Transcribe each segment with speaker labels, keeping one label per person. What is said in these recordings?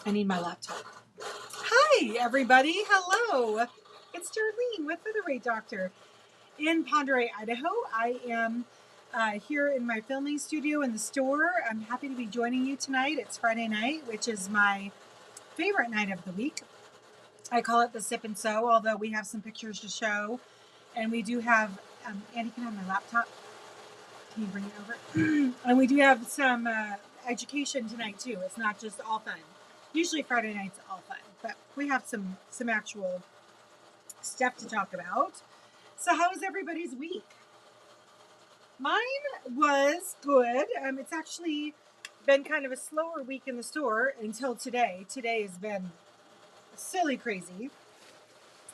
Speaker 1: I need my laptop. Hi, everybody. Hello. It's Darlene with Featherweight Doctor in Ponderay, Idaho. I am here in my filming studio in the store. I'm happy to be joining you tonight. It's Friday night, which is my favorite night of the week. I call it the sip and sew, although we have some pictures to show. And we do have, Andy, can I have my laptop? Can you bring it over? And we do have some education tonight, too. It's not just all fun. Usually Friday nights all fun, but we have some actual stuff to talk about. So how was everybody's week? Mine was good. It's actually been kind of a slower week in the store until today. Today has been silly crazy.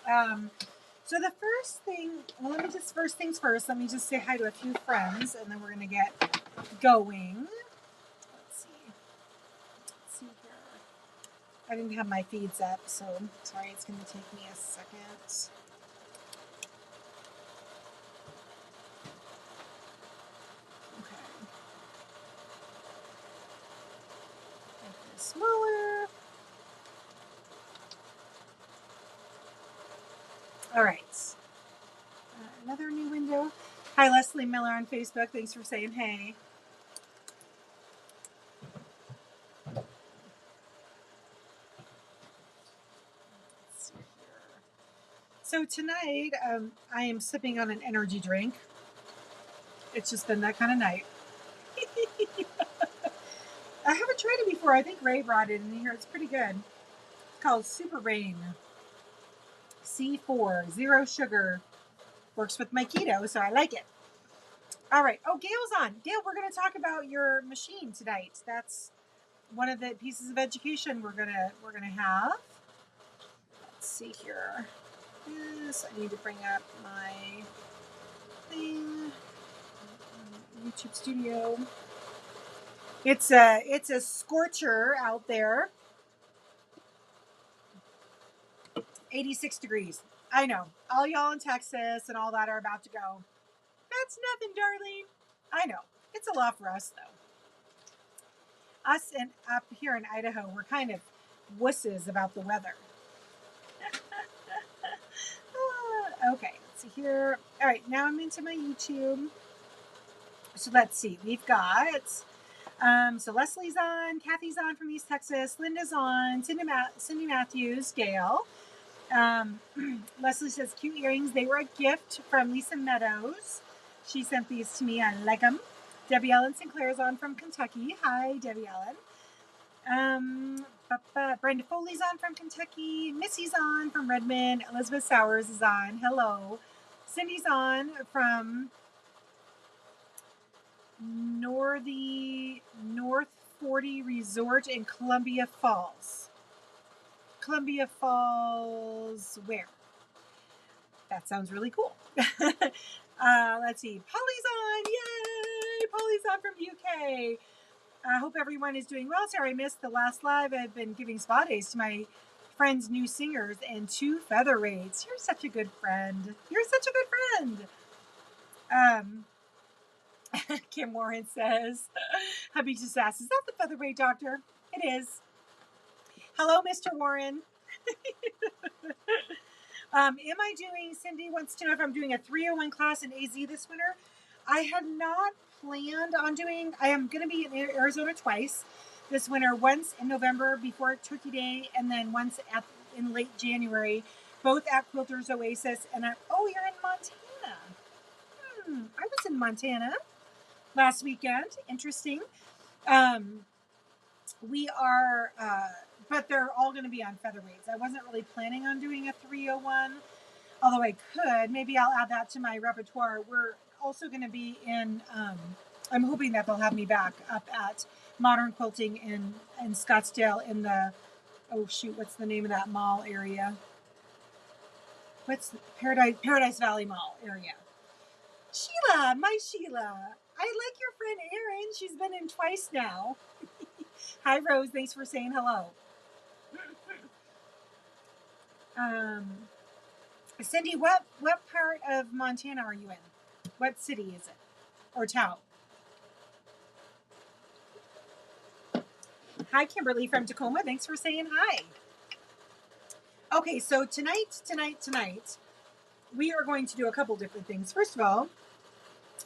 Speaker 1: So the first thing, first things first, let me just say hi to a few friends and then we're going to get going. Let's see here. I didn't have my feeds up, so sorry, it's going to take me a second. Okay. Make this smaller. All right. Another new window. Hi, Leslie Miller on Facebook. Thanks for saying hey. So tonight, I am sipping on an energy drink. It's just been that kind of night. I haven't tried it before. I think Ray brought it in here. It's pretty good. It's called Super Rain. C4, zero sugar. Works with my keto, so I like it. All right. Oh, Gail's on. Gail, we're going to talk about your machine tonight. That's one of the pieces of education we're gonna have. Let's see here. Yes, I need to bring up my thing. YouTube Studio. It's a scorcher out there. 86 degrees. I know. All y'all in Texas and all that are about to go. That's nothing, Darlene. I know. It's a lot for us, though. Us and up here in Idaho, we're kind of wusses about the weather. Okay, let's see here. All right, now I'm into my YouTube. So let's see. We've got, so Leslie's on, Kathy's on from East Texas, Linda's on, Cindy Matthews, Gail. Leslie says, cute earrings. They were a gift from Lisa Meadows. She sent these to me. I like them. Debbie Ellen Sinclair's on from Kentucky. Hi, Debbie Ellen. Brenda Foley's on from Kentucky. Missy's on from Redmond. Elizabeth Sowers is on. Hello. Cindy's on from North 40 Resort in Columbia Falls. Columbia Falls, where? That sounds really cool. Let's see. Polly's on. Yay! Polly's on from UK. I hope everyone is doing well. Sorry I missed the last live. I've been giving spa days to my friends' new singers and 2 featherweights. You're such a good friend. You're such a good friend. Kim Warren says, hubby just asked, is that the featherweight doctor? It is. Hello, Mr. Warren. Am I doing, Cindy wants to know if I'm doing a 301 class in AZ this winter. I had not planned on doing, I am going to be in Arizona twice this winter, once in November before Turkey Day, and then once in late January, both at Quilters Oasis. And oh, you're in Montana. I was in Montana last weekend. Interesting. We are, but they're all going to be on featherweights. I wasn't really planning on doing a 301, although I could. Maybe I'll add that to my repertoire. We're also going to be in, I'm hoping that they'll have me back up at Modern Quilting in Scottsdale in the, oh shoot, what's the name of that mall area? What's the Paradise Valley Mall area? Sheila, my Sheila. I like your friend Erin. She's been in twice now. Hi, Rose. Thanks for saying hello. Cindy, what part of Montana are you in? What city is it? Or town? Hi, Kimberly from Tacoma. Thanks for saying hi. Okay, so tonight, we are going to do a couple different things. First of all,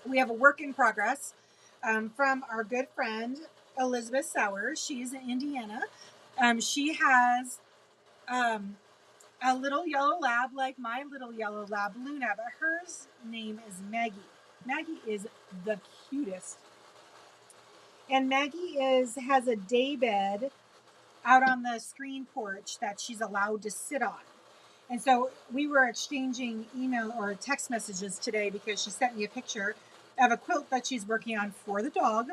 Speaker 1: we have a work in progress from our good friend Elizabeth Sowers. She's in Indiana. She has a little yellow lab like my little yellow lab, Luna, but hers name is Maggie. Maggie is the cutest. And Maggie has a day bed out on the screen porch that she's allowed to sit on. And so we were exchanging email or text messages today because she sent me a picture of a quilt that she's working on for the dog.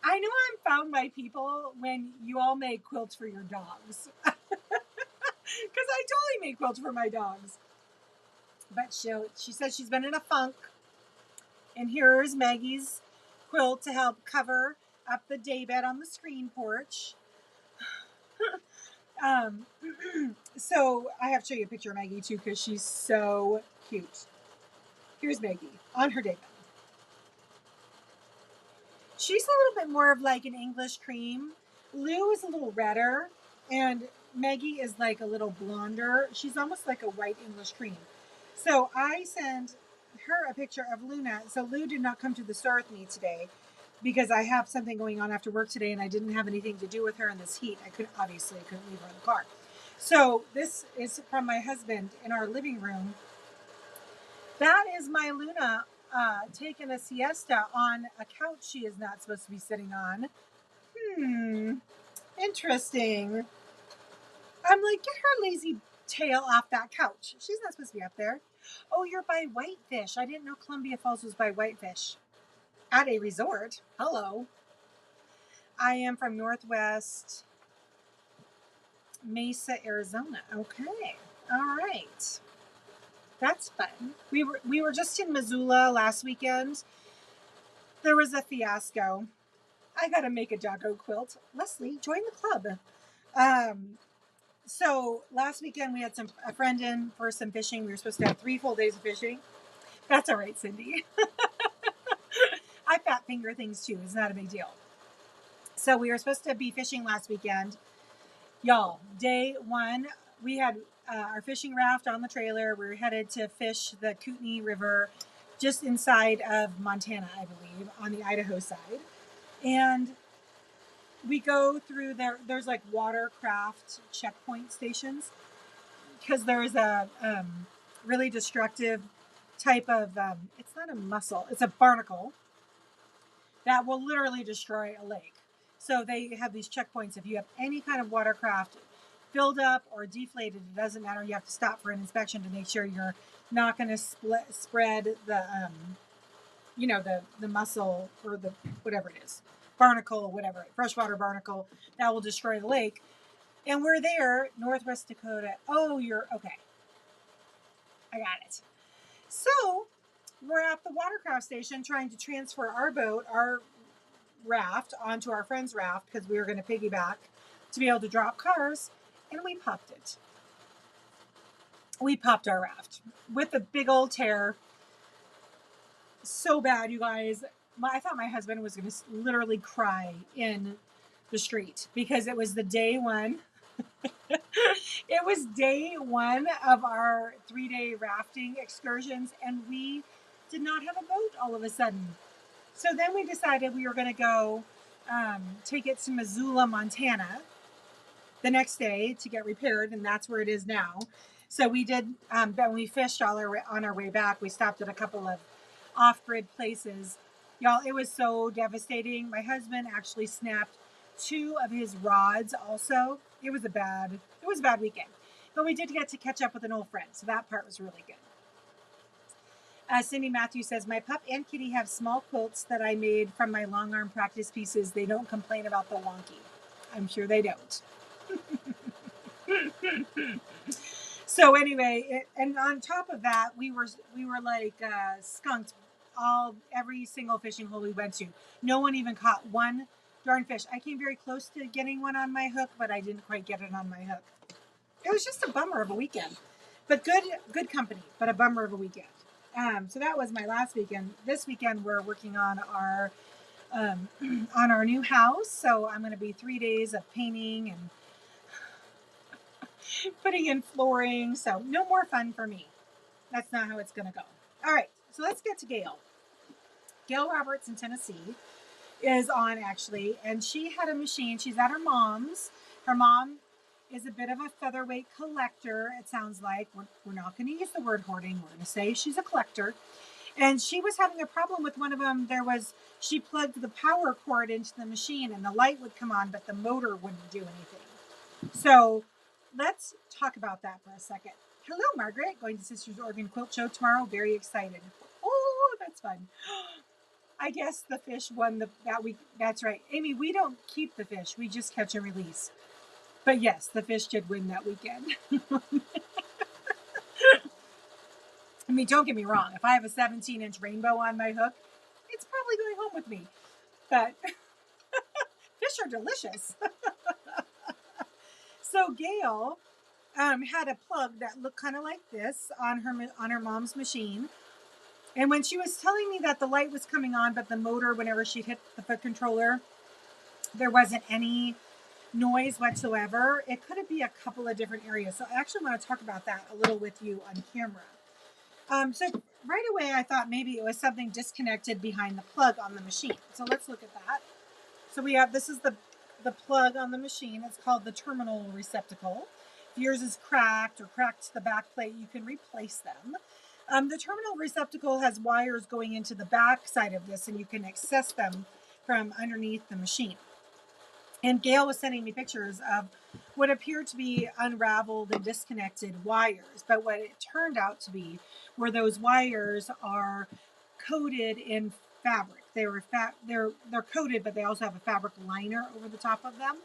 Speaker 1: I know I'm found by people when you all make quilts for your dogs. Because I totally make quilts for my dogs. But she says she's been in a funk. And here's Maggie's quilt to help cover up the daybed on the screen porch. So I have to show you a picture of Maggie too because she's so cute. Here's Maggie on her daybed. She's a little bit more of like an English cream. Lou is a little redder, and Maggie is like a little blonder. She's almost like a white English cream. So I sent her a picture of Luna. So Lou did not come to the store with me today because I have something going on after work today, and I didn't have anything to do with her in this heat. I couldn't leave her in the car. So this is from my husband in our living room. That is my Luna taking a siesta on a couch she is not supposed to be sitting on. Interesting. I'm like, get her lazy tail off that couch. She's not supposed to be up there. Oh, you're by Whitefish. I didn't know Columbia Falls was by Whitefish. At a resort. Hello. I am from Northwest Mesa, Arizona. Okay. All right. That's fun. We were just in Missoula last weekend. There was a fiasco. I gotta make a doggo quilt. Leslie, join the club. So last weekend we had a friend in for some fishing. We were supposed to have 3 full days of fishing. That's all right, Cindy. I fat finger things too. It's not a big deal. So we were supposed to be fishing last weekend. Y'all, day 1, we had our fishing raft on the trailer. We were headed to fish the Kootenai River just inside of Montana, I believe, on the Idaho side. And we go through there's like watercraft checkpoint stations because there's a really destructive type of, it's not a mussel, it's a barnacle that will literally destroy a lake. So they have these checkpoints. If you have any kind of watercraft filled up or deflated, it doesn't matter. You have to stop for an inspection to make sure you're not going to spread the, the mussel or the whatever it is, barnacle, whatever, freshwater barnacle that will destroy the lake. And we're there, Northwest Dakota. Oh, you're okay. I got it. So we're at the watercraft station trying to transfer our boat, our raft, onto our friend's raft because we were going to piggyback to be able to drop cars, and we popped it. We popped our raft with a big old tear. So bad, you guys. I thought my husband was going to literally cry in the street because it was the day 1. It was day 1 of our 3-day rafting excursions, and we did not have a boat all of a sudden. So then we decided we were going to go take it to Missoula, Montana the next day to get repaired, and that's where it is now. So we did, but we fished on our way back. We stopped at a couple of off-grid places. Y'all, it was so devastating. My husband actually snapped 2 of his rods also. It was a bad weekend. But we did get to catch up with an old friend, so that part was really good. Cindy Matthews says, my pup and kitty have small quilts that I made from my long arm practice pieces. They don't complain about the wonky. I'm sure they don't. So anyway, and on top of that, we were like skunked every single fishing hole we went to. No one even caught one darn fish. I came very close to getting one on my hook, but I didn't quite get it on my hook. It was just a bummer of a weekend, but good company, but a bummer of a weekend. So that was my last weekend. This weekend we're working on our on our new house. So I'm going to be 3 days of painting and putting in flooring. So no more fun for me. That's not how it's going to go. All right, so let's get to Gail. Gail Roberts in Tennessee is on actually, and she had a machine. She's at her mom's. Her mom is a bit of a featherweight collector, it sounds like. We're not going to use the word hoarding. We're going to say she's a collector. And she was having a problem with one of them. She plugged the power cord into the machine and the light would come on, but the motor wouldn't do anything. So let's talk about that for a second. Hello, Margaret. Going to Sisters Oregon Quilt Show tomorrow. Very excited. Oh, that's fun. I guess the fish won that week. That's right. Amy, we don't keep the fish. We just catch and release. But yes, the fish did win that weekend. I mean, don't get me wrong. If I have a 17-inch rainbow on my hook, it's probably going home with me. But fish are delicious. So Gail had a plug that looked kind of like this on her mom's machine. And when she was telling me that the light was coming on, but the motor, whenever she'd hit the foot controller, there wasn't any noise whatsoever, it could be a couple of different areas. So I actually want to talk about that a little with you on camera. So right away, I thought maybe it was something disconnected behind the plug on the machine. So let's look at that. So this is the plug on the machine. It's called the terminal receptacle. If yours is cracked or cracked the back plate, you can replace them. The terminal receptacle has wires going into the back side of this, and you can access them from underneath the machine. And Gail was sending me pictures of what appeared to be unraveled and disconnected wires. But what it turned out to be were those wires are coated in fabric. They're coated, but they also have a fabric liner over the top of them.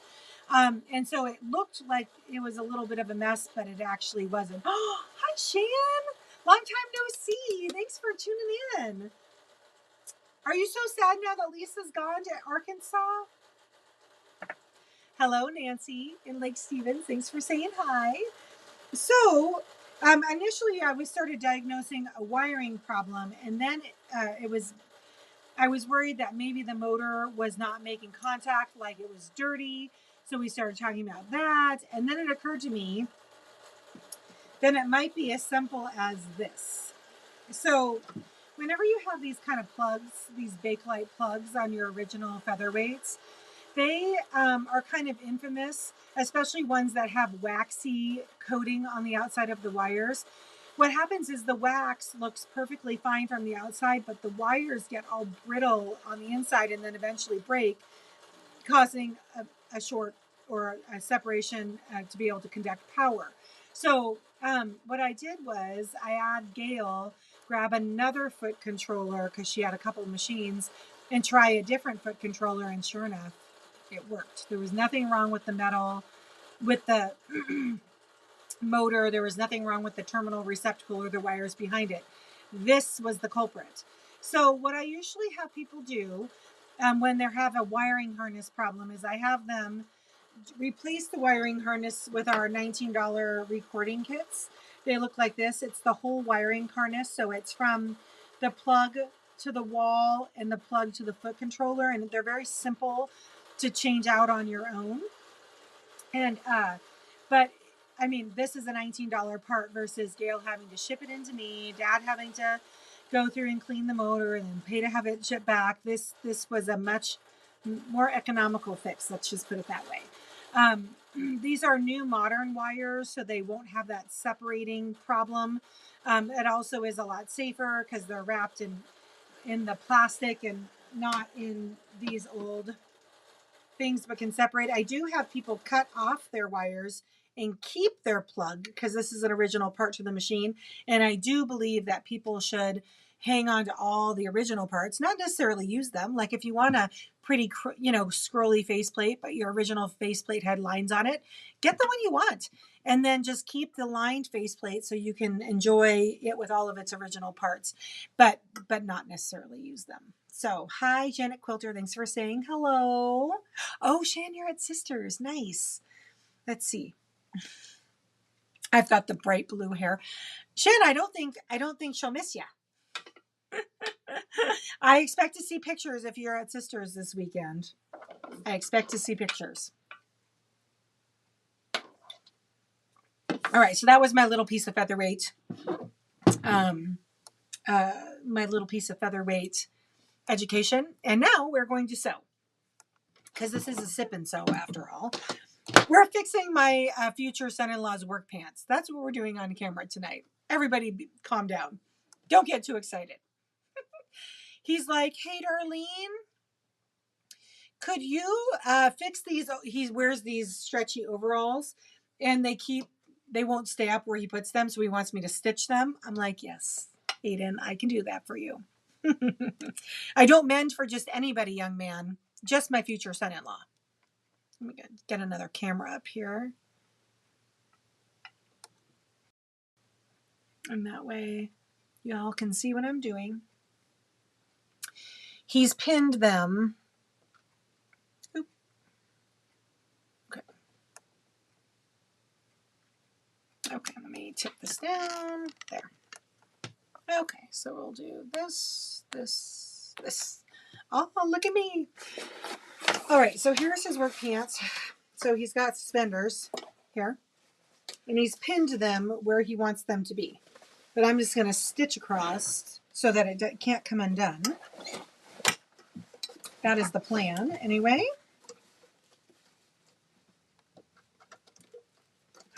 Speaker 1: And so it looked like it was a little bit of a mess, but it actually wasn't. Oh, hi, Shan. Long time no see. Thanks for tuning in. Are you so sad now that Lisa's gone to Arkansas? Hello, Nancy in Lake Stevens. Thanks for saying hi. So initially we started diagnosing a wiring problem, and then I was worried that maybe the motor was not making contact, like it was dirty. So we started talking about that. And then it occurred to me, then it might be as simple as this. So whenever you have these kind of plugs, these Bakelite plugs on your original featherweights, they are kind of infamous, especially ones that have waxy coating on the outside of the wires. What happens is the wax looks perfectly fine from the outside, but the wires get all brittle on the inside and then eventually break, causing a short or a separation to be able to conduct power. So what I did was I had Gail grab another foot controller, because she had a couple of machines, and try a different foot controller, and sure enough, it worked. There was nothing wrong with the metal, with the motor. There was nothing wrong with the terminal receptacle or the wires behind it. This was the culprit. So what I usually have people do when they have a wiring harness problem is I have them replace the wiring harness with our $19 recording kits. They look like this. It's the whole wiring harness. So it's from the plug to the wall and the plug to the foot controller. And they're very simple to change out on your own. And, but I mean, this is a $19 part versus Gail having to ship it into me, Dad having to go through and clean the motor and then pay to have it shipped back. This was a much more economical fix. Let's just put it that way. These are new modern wires, so they won't have that separating problem. It also is a lot safer because they're wrapped in the plastic and not in these old things, but can separate. I do have people cut off their wires and keep their plug because this is an original part to the machine. And I do believe that people should hang on to all the original parts, not necessarily use them. Like if you want a pretty, scrolly faceplate, but your original faceplate had lines on it, get the one you want. And then just keep the lined faceplate so you can enjoy it with all of its original parts, but not necessarily use them. So, hi, Janet Quilter. Thanks for saying hello. Oh, Shan, you're at Sisters. Nice. Let's see. I've got the bright blue hair. Shan, I don't think she'll miss you. I expect to see pictures if you're at Sisters this weekend. I expect to see pictures. All right, so that was my little piece of featherweight. My little piece of featherweight education. And now we're going to sew, because this is a sip and sew after all. We're fixing my future son-in-law's work pants. That's what we're doing on camera tonight. Everybody calm down. Don't get too excited. He's like, hey, Darlene, could you fix these? He wears these stretchy overalls and they won't stay up where he puts them. So he wants me to stitch them. I'm like, yes, Aiden, I can do that for you. I don't mend for just anybody, young man, just my future son-in-law. Let me get another camera up here. And that way y'all can see what I'm doing. He's pinned them. Oop. Okay. Okay, let me tip this down. There. Okay, so we'll do this, this, this. Oh, look at me. All right, so here's his work pants. So he's got suspenders here, and he's pinned them where he wants them to be. But I'm just going to stitch across so that it can't come undone. That is the plan, anyway.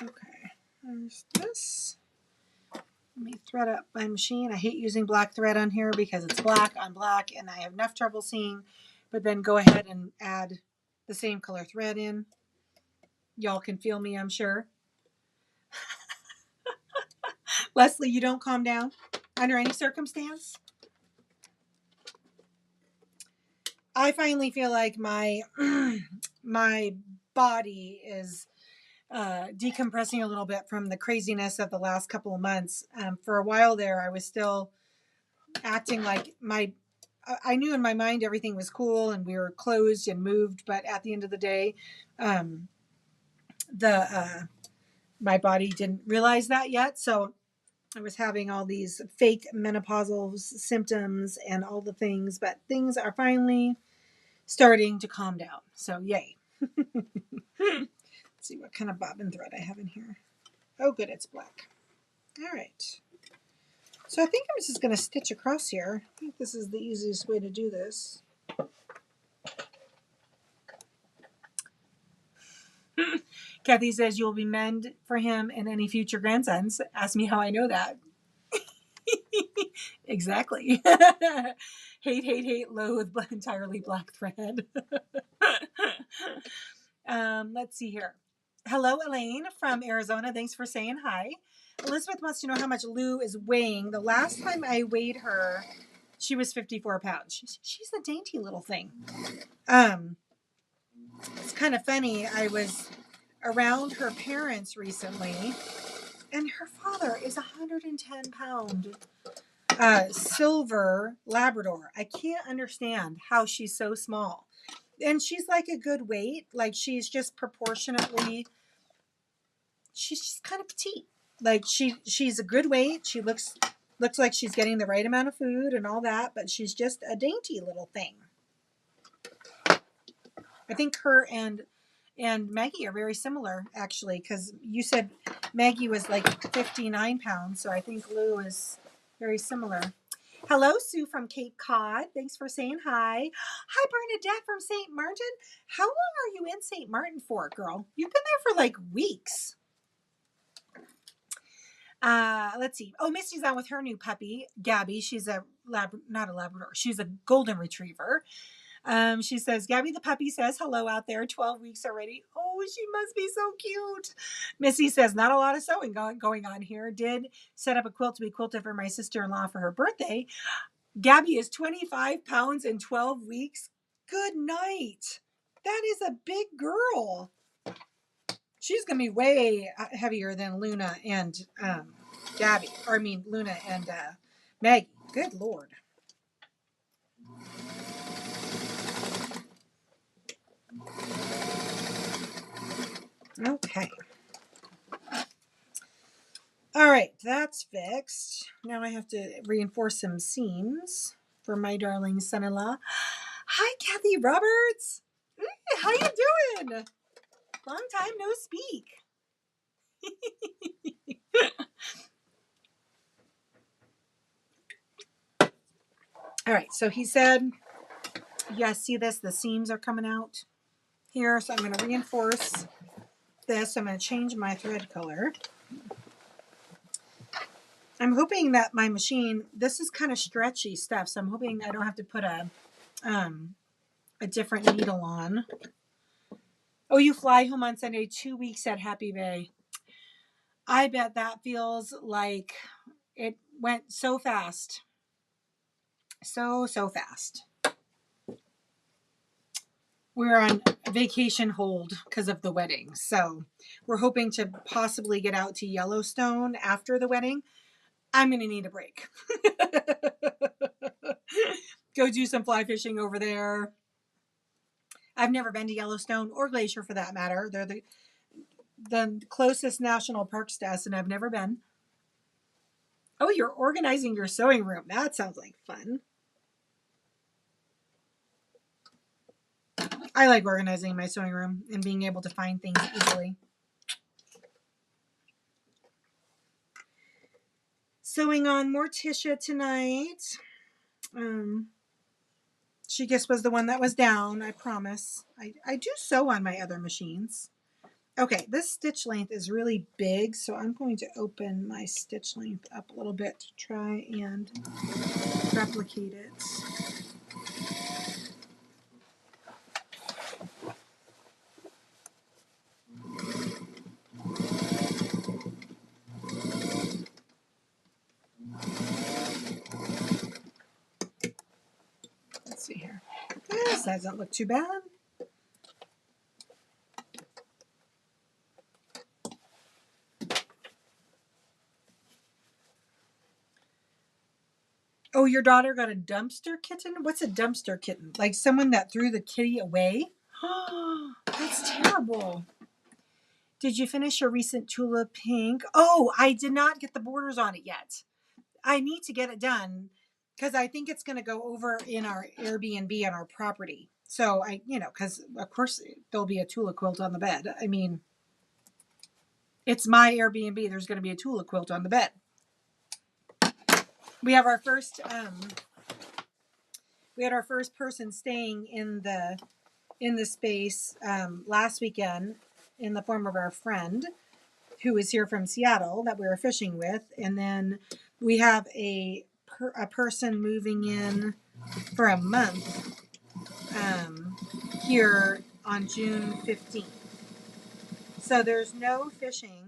Speaker 1: Okay, there's this. Let me thread up my machine. I hate using black thread on here because it's black on black and I have enough trouble seeing. But then go ahead and add the same color thread in. Y'all can feel me, I'm sure. Leslie, you don't calm down under any circumstance? I finally feel like my my body is decompressing a little bit from the craziness of the last couple of months. For a while there, I was still acting like I knew in my mind everything was cool and we were closed and moved, but at the end of the day, my body didn't realize that yet. So I was having all these fake menopausal symptoms and all the things, but things are finally starting to calm down. So yay. Let's see what kind of bobbin thread I have in here. Oh, good, it's black. All right. So I think I'm just going to stitch across here. I think this is the easiest way to do this. Kathy says you'll be mend for him and any future grandsons. Ask me how I know that. Exactly. hate, loathe, but entirely black thread. Let's see here. Hello, Elaine from Arizona. Thanks for saying hi. Elizabeth wants to know how much Lou is weighing. The last time I weighed her, she was 54 pounds. She's a dainty little thing. It's kind of funny. I was around her parents recently, and her father is 110-pound silver Labrador. I can't understand how she's so small. And she's like a good weight. Like she's just proportionately, she's just kind of petite. Like she's a good weight. She looks like she's getting the right amount of food and all that, but she's just a dainty little thing. I think her and Maggie are very similar, actually, because you said Maggie was like 59 pounds, so I think Lou is very similar. Hello, Sue from Cape Cod. Thanks for saying hi. Hi, Bernadette from St. Martin. How long are you in St. Martin for, girl? You've been there for like weeks. Let's see. Oh, Misty's on with her new puppy, Gabby. She's not a Labrador. She's a golden retriever. She says, Gabby the puppy says hello out there. 12 weeks already. Oh, she must be so cute. Missy says, not a lot of sewing going on here. Did set up a quilt to be quilted for my sister-in-law for her birthday. Gabby is 25 pounds in 12 weeks. Good night. That is a big girl. She's going to be way heavier than Luna and Gabby. Or I mean, Luna and Maggie. Good Lord. Okay. All right, that's fixed. Now I have to reinforce some seams for my darling son-in-law. Hi, Kathy Roberts. How you doing? Long time no speak. All right, so he said, you guys see this? The seams are coming out here, so I'm going to reinforce this. I'm going to change my thread color. I'm hoping that my machine, this is kind of stretchy stuff, so I'm hoping I don't have to put a different needle on. Oh, you fly home on Sunday, 2 weeks at Happy Bay. I bet that feels like it went so fast. So fast. We're on vacation hold because of the wedding. So we're hoping to possibly get out to Yellowstone after the wedding. I'm going to need a break. Go do some fly fishing over there. I've never been to Yellowstone or Glacier for that matter. They're the closest national parks to us, and I've never been. Oh, you're organizing your sewing room. That sounds like fun. I like organizing my sewing room and being able to find things easily. Sewing on Morticia tonight. She just was the one that was down, I promise. I do sew on my other machines. Okay, this stitch length is really big, so I'm going to open my stitch length up a little bit to try and replicate it. Let's see here. This doesn't look too bad. Oh, your daughter got a dumpster kitten? What's a dumpster kitten? Like someone that threw the kitty away? That's terrible. Did you finish your recent Tula Pink? Oh, I did not get the borders on it yet. I need to get it done because I think it's going to go over in our Airbnb on our property. So because of course there'll be a Tula quilt on the bed. I mean, it's my Airbnb. There's going to be a Tula quilt on the bed. We have our first, we had our first person staying in the space last weekend in the form of our friend who was here from Seattle that we were fishing with. And then we have a person moving in for a month here on June 15th. So there's no fishing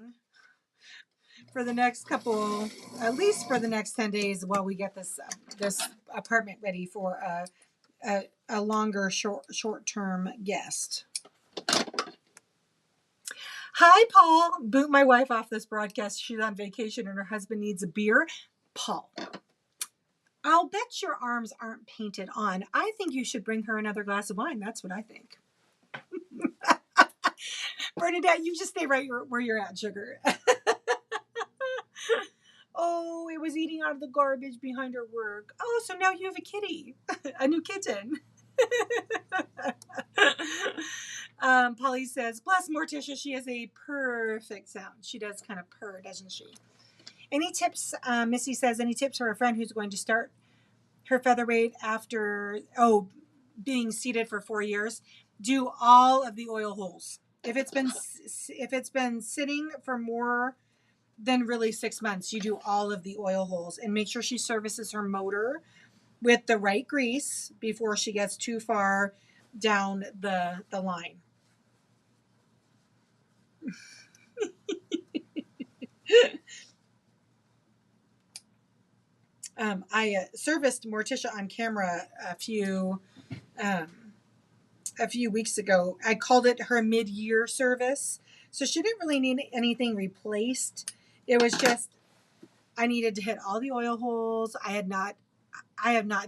Speaker 1: for the next couple, at least for the next 10 days while we get this apartment ready for a longer short-term guest. Hi, Paul. Boot my wife off this broadcast. She's on vacation and her husband needs a beer. Paul, I'll bet your arms aren't painted on. I think you should bring her another glass of wine. That's what I think. Bernadette, you just stay right where you're at, sugar. Oh, it was eating out of the garbage behind her work. Oh, so now you have a kitty, a new kitten. Polly says, bless Morticia, she has a perfect sound. She does kind of purr, doesn't she? Any tips? Missy says, any tips for a friend who's going to start her featherweight after being seated for 4 years? Do all of the oil holes. If it's been sitting for more than really 6 months, you do all of the oil holes and make sure she services her motor with the right grease before she gets too far down the line. I serviced Morticia on camera a few weeks ago. I called it her mid-year service. So she didn't really need anything replaced. It was just, I needed to hit all the oil holes. I have not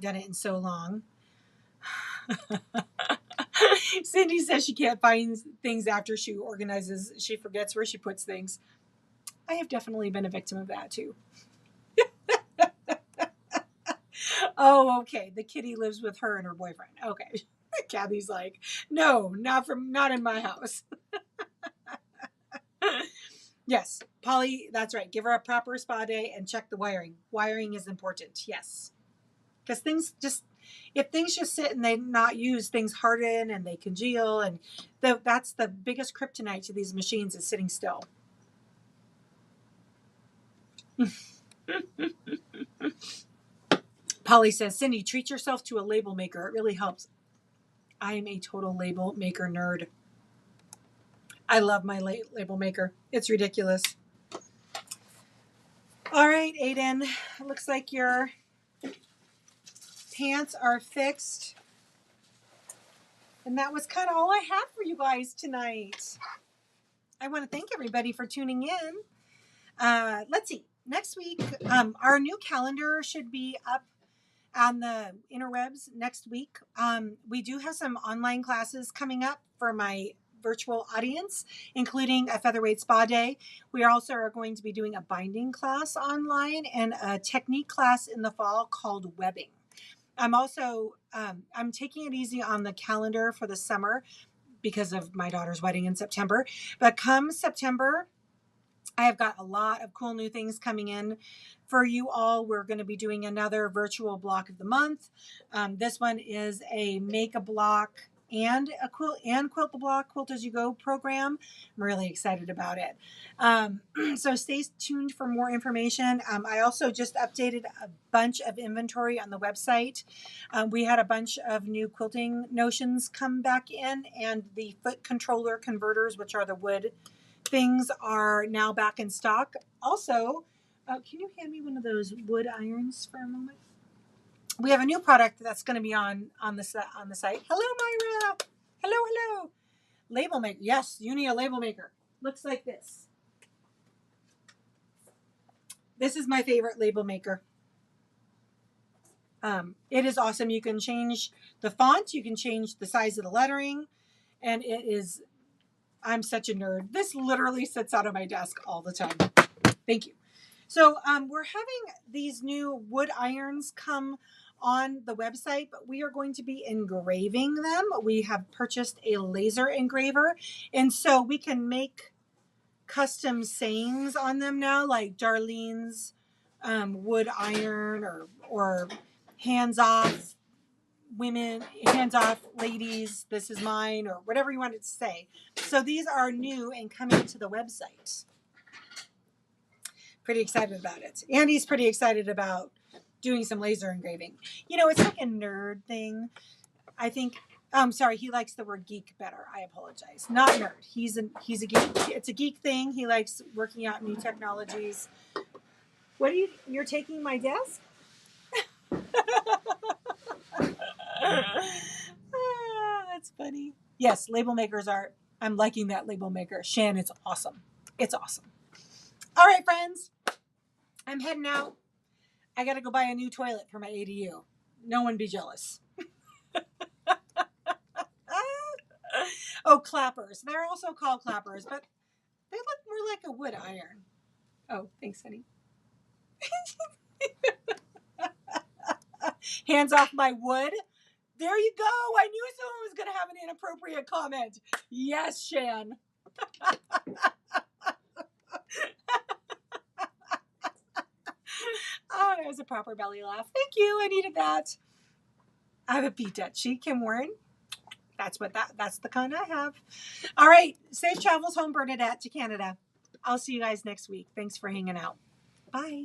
Speaker 1: done it in so long. Cindy says she can't find things after she organizes. She forgets where she puts things. I have definitely been a victim of that too. Oh, okay. The kitty lives with her and her boyfriend. Okay. Kathy's like, no, not in my house. Yes, Polly, that's right. Give her a proper spa day and check the wiring. Wiring is important. Yes. Because if things just sit and they not used, things harden and they congeal. And that's the biggest kryptonite to these machines is sitting still. Polly says, Cindy, treat yourself to a label maker. It really helps. I am a total label maker nerd. I love my label maker. It's ridiculous. All right, Aiden. It looks like your pants are fixed. And that was kind of all I had for you guys tonight. I want to thank everybody for tuning in. Let's see. Next week, our new calendar should be up on the interwebs next week. We do have some online classes coming up for my virtual audience, including a featherweight spa day. We also are going to be doing a binding class online and a technique class in the fall called webbing. I'm also, I'm taking it easy on the calendar for the summer because of my daughter's wedding in September. But come September, I have got a lot of cool new things coming in for you all. We're going to be doing another virtual block of the month. This one is a make a block and a quilt the block quilt as you go program. I'm really excited about it. So stay tuned for more information. I also just updated a bunch of inventory on the website. We had a bunch of new quilting notions come back in, and the foot controller converters, which are the wood things, are now back in stock. Also, can you hand me one of those wood irons for a moment? We have a new product that's going to be on the site. Hello, Myra. Hello. Label maker. Yes, you need a label maker. Looks like this. This is my favorite label maker. It is awesome. You can change the font. You can change the size of the lettering. And it is, I'm such a nerd. This literally sits out of my desk all the time. Thank you. So we're having these new wood irons come on the website, but we are going to be engraving them. We have purchased a laser engraver, and so we can make custom sayings on them now, like Darlene's wood iron, or hands off women, hands off ladies, this is mine, or whatever you want it to say. So these are new and coming to the website. Pretty excited about it. Andy's pretty excited about doing some laser engraving. You know, it's like a nerd thing. I think, sorry, he likes the word geek better. I apologize. Not nerd. He's a geek. It's a geek thing. He likes working out new technologies. You're taking my desk? That's funny. Yes, label makers I'm liking that label maker. Shan, it's awesome. It's awesome. All right, friends. I'm heading out. I got to go buy a new toilet for my ADU. No one be jealous. Oh, clappers. They're also called clappers, but they look more like a wood iron. Oh, thanks, honey. Hands off my wood. There you go. I knew someone was going to have an inappropriate comment. Yes, Shan. Oh, it was a proper belly laugh. Thank you. I needed that. I have a beat at She Kim Warren. That's the kind I have. All right. Safe travels home, Bernadette, to Canada. I'll see you guys next week. Thanks for hanging out. Bye.